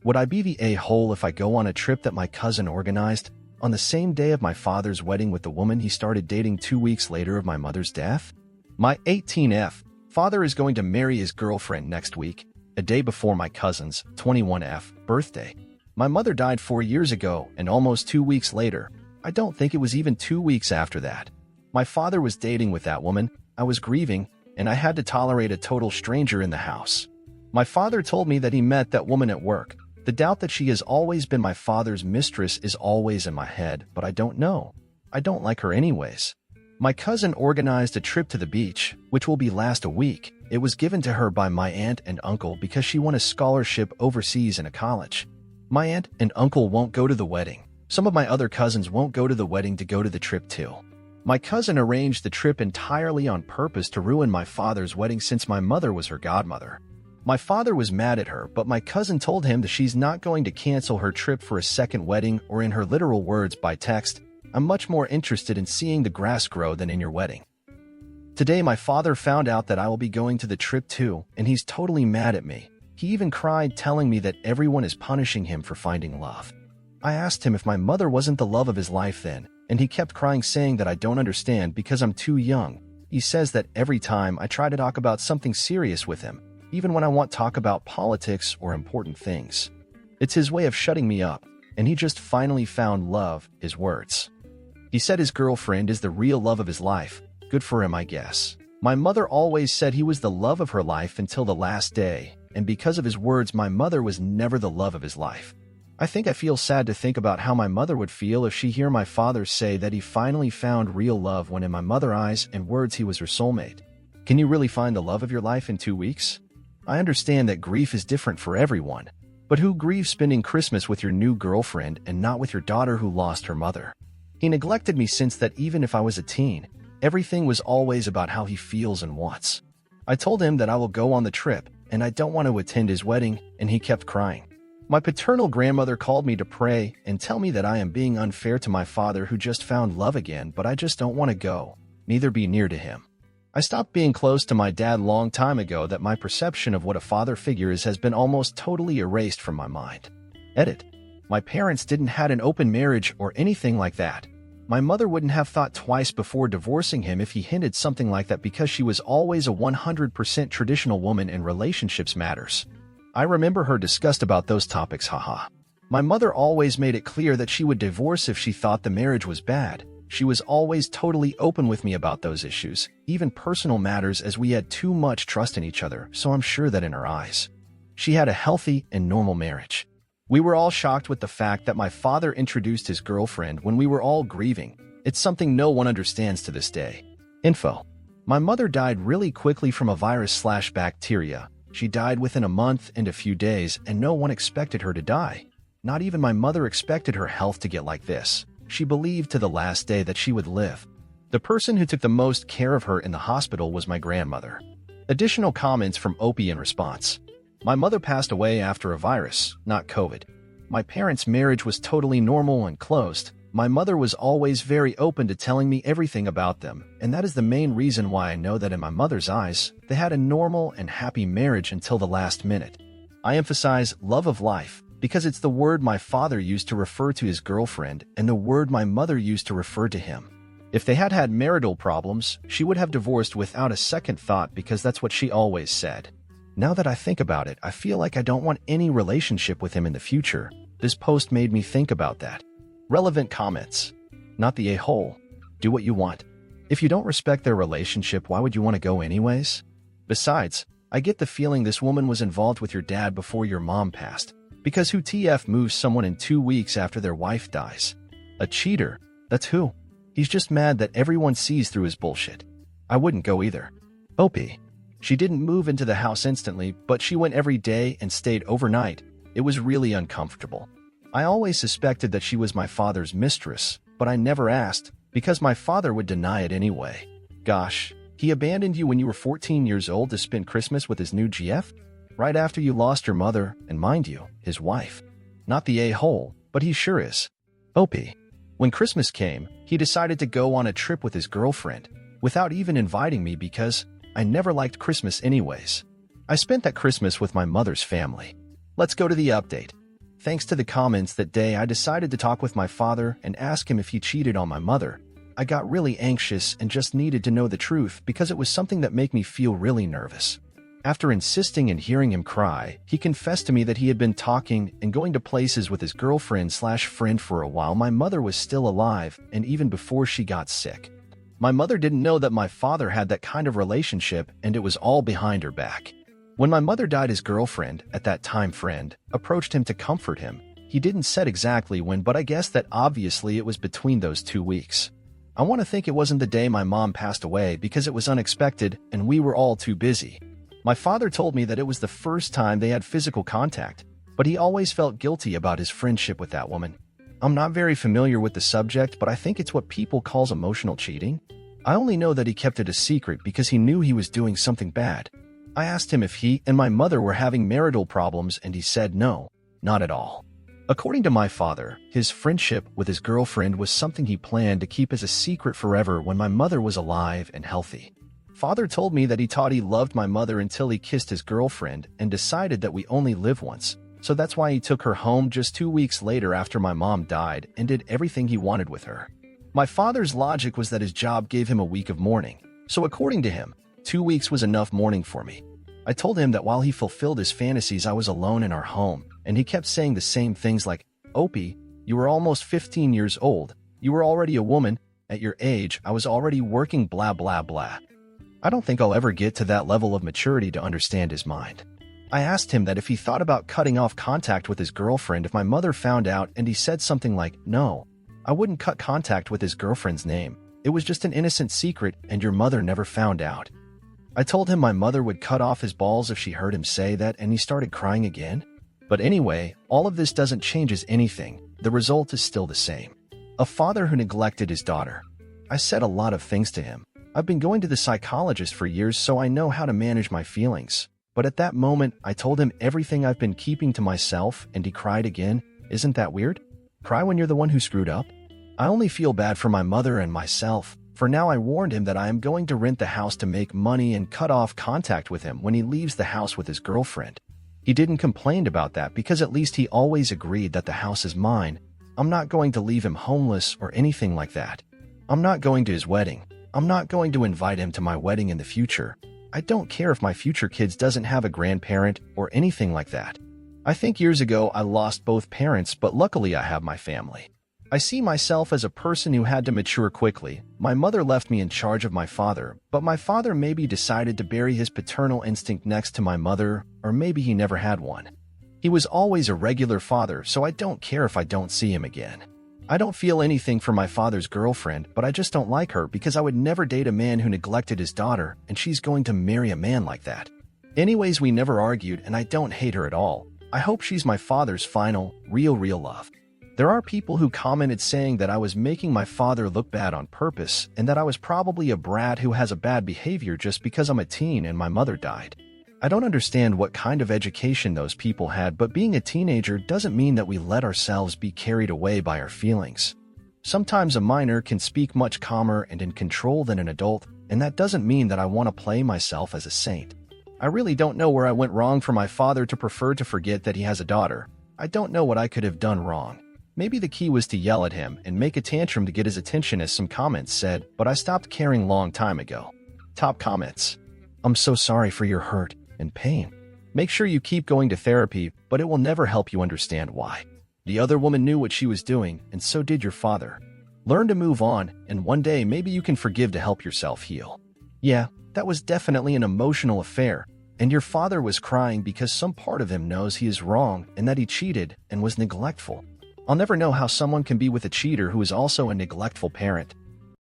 Would I be the a-hole if I go on a trip that my cousin organized on the same day of my father's wedding with the woman he started dating 2 weeks later of my mother's death? My 18F father is going to marry his girlfriend next week, a day before my cousin's 21F birthday. My mother died 4 years ago, and almost 2 weeks later, I don't think it was even 2 weeks after that, my father was dating with that woman. I was grieving, and I had to tolerate a total stranger in the house. My father told me that he met that woman at work. The doubt that she has always been my father's mistress is always in my head, but I don't know. I don't like her anyways. My cousin organized a trip to the beach, which will last a week. It was given to her by my aunt and uncle because she won a scholarship overseas in a college. My aunt and uncle won't go to the wedding. Some of my other cousins won't go to the wedding to go to the trip too. My cousin arranged the trip entirely on purpose to ruin my father's wedding since my mother was her godmother. My father was mad at her, but my cousin told him that she's not going to cancel her trip for a second wedding, or in her literal words by text, "I'm much more interested in seeing the grass grow than in your wedding." Today my father found out that I will be going to the trip too, and he's totally mad at me. He even cried, telling me that everyone is punishing him for finding love. I asked him if my mother wasn't the love of his life then, and he kept crying, saying that I don't understand because I'm too young. He says that every time I try to talk about something serious with him, even when I want to talk about politics or important things, it's his way of shutting me up, and he just finally found love, his words. He said his girlfriend is the real love of his life. Good for him, I guess. My mother always said he was the love of her life until the last day, and because of his words, my mother was never the love of his life. I think I feel sad to think about how my mother would feel if she hear my father say that he finally found real love when in my mother's eyes and words he was her soulmate. Can you really find the love of your life in 2 weeks? I understand that grief is different for everyone, but who grieves spending Christmas with your new girlfriend and not with your daughter who lost her mother? He neglected me since that. Even if I was a teen, everything was always about how he feels and wants. I told him that I will go on the trip, and I don't want to attend his wedding, and he kept crying. My paternal grandmother called me to pray and tell me that I am being unfair to my father who just found love again, but I just don't want to go, neither be near to him. I stopped being close to my dad long time ago. That my perception of what a father figure is has been almost totally erased from my mind. Edit. My parents didn't had an open marriage or anything like that. My mother wouldn't have thought twice before divorcing him if he hinted something like that, because she was always a 100% traditional woman in relationships matters. I remember her disgust about those topics, haha. My mother always made it clear that she would divorce if she thought the marriage was bad. She was always totally open with me about those issues, even personal matters, as we had too much trust in each other, so I'm sure that in her eyes, she had a healthy and normal marriage. We were all shocked with the fact that my father introduced his girlfriend when we were all grieving. It's something no one understands to this day. Info. My mother died really quickly from a virus/bacteria. She died within a month and a few days, and no one expected her to die. Not even my mother expected her health to get like this. She believed to the last day that she would live. The person who took the most care of her in the hospital was my grandmother. Additional comments from Opie in response. My mother passed away after a virus, not COVID. My parents' marriage was totally normal and closed. My mother was always very open to telling me everything about them, and that is the main reason why I know that in my mother's eyes, they had a normal and happy marriage until the last minute. I emphasize love of life because it's the word my father used to refer to his girlfriend and the word my mother used to refer to him. If they had had marital problems, she would have divorced without a second thought, because that's what she always said. Now that I think about it, I feel like I don't want any relationship with him in the future. This post made me think about that. Relevant comments. Not the a-hole. Do what you want. If you don't respect their relationship, why would you want to go anyways? Besides, I get the feeling this woman was involved with your dad before your mom passed, because who TF moves someone in 2 weeks after their wife dies? A cheater. That's who. He's just mad that everyone sees through his bullshit. I wouldn't go either. Opie. She didn't move into the house instantly, but she went every day and stayed overnight. It was really uncomfortable. I always suspected that she was my father's mistress, but I never asked, because my father would deny it anyway. Gosh, he abandoned you when you were 14 years old to spend Christmas with his new GF? Right after you lost your mother, and mind you, his wife. Not the a-hole, but he sure is. Opie. When Christmas came, he decided to go on a trip with his girlfriend, without even inviting me, because I never liked Christmas anyways. I spent that Christmas with my mother's family. Let's go to the update. Thanks to the comments that day, I decided to talk with my father and ask him if he cheated on my mother. I got really anxious and just needed to know the truth because it was something that made me feel really nervous. After insisting and hearing him cry, he confessed to me that he had been talking and going to places with his girlfriend/friend for a while. My mother was still alive, and even before she got sick. My mother didn't know that my father had that kind of relationship, and it was all behind her back. When my mother died, his girlfriend, at that time friend, approached him to comfort him. He didn't say exactly when, but I guess that obviously it was between those 2 weeks. I want to think it wasn't the day my mom passed away because it was unexpected and we were all too busy. My father told me that it was the first time they had physical contact, but he always felt guilty about his friendship with that woman. I'm not very familiar with the subject, but I think it's what people call emotional cheating. I only know that he kept it a secret because he knew he was doing something bad. I asked him if he and my mother were having marital problems, and he said no, not at all. According to my father, his friendship with his girlfriend was something he planned to keep as a secret forever when my mother was alive and healthy. Father told me that he thought he loved my mother until he kissed his girlfriend and decided that we only live once, so that's why he took her home just 2 weeks later after my mom died and did everything he wanted with her. My father's logic was that his job gave him a week of mourning, so according to him, 2 weeks was enough mourning for me. I told him that while he fulfilled his fantasies, I was alone in our home, and he kept saying the same things like, "Opie, you were almost 15 years old. You were already a woman. At your age, I was already working blah blah blah." I don't think I'll ever get to that level of maturity to understand his mind. I asked him that if he thought about cutting off contact with his girlfriend if my mother found out, and he said something like, "No, I wouldn't cut contact with his girlfriend's name. It was just an innocent secret and your mother never found out." I told him my mother would cut off his balls if she heard him say that, and he started crying again. But anyway, all of this doesn't change anything. The result is still the same. A father who neglected his daughter. I said a lot of things to him. I've been going to the psychologist for years, so I know how to manage my feelings. But at that moment, I told him everything I've been keeping to myself, and he cried again. Isn't that weird? Cry when you're the one who screwed up? I only feel bad for my mother and myself. For now, I warned him that I am going to rent the house to make money and cut off contact with him when he leaves the house with his girlfriend. He didn't complain about that because at least he always agreed that the house is mine. I'm not going to leave him homeless or anything like that. I'm not going to his wedding. I'm not going to invite him to my wedding in the future. I don't care if my future kids doesn't have a grandparent or anything like that. I think years ago I lost both parents, but luckily I have my family. I see myself as a person who had to mature quickly. My mother left me in charge of my father, but my father maybe decided to bury his paternal instinct next to my mother, or maybe he never had one. He was always a regular father, so I don't care if I don't see him again. I don't feel anything for my father's girlfriend, but I just don't like her because I would never date a man who neglected his daughter, and she's going to marry a man like that. Anyways, we never argued, and I don't hate her at all. I hope she's my father's final, real love. There are people who commented saying that I was making my father look bad on purpose, and that I was probably a brat who has a bad behavior just because I'm a teen and my mother died. I don't understand what kind of education those people had, but being a teenager doesn't mean that we let ourselves be carried away by our feelings. Sometimes a minor can speak much calmer and in control than an adult, and that doesn't mean that I want to play myself as a saint. I really don't know where I went wrong for my father to prefer to forget that he has a daughter. I don't know what I could have done wrong. Maybe the key was to yell at him and make a tantrum to get his attention, as some comments said, but I stopped caring long time ago. Top comments. I'm so sorry for your hurt and pain. Make sure you keep going to therapy, but it will never help you understand why. The other woman knew what she was doing, and so did your father. Learn to move on, and one day maybe you can forgive to help yourself heal. Yeah, that was definitely an emotional affair, and your father was crying because some part of him knows he is wrong and that he cheated and was neglectful. I'll never know how someone can be with a cheater who is also a neglectful parent.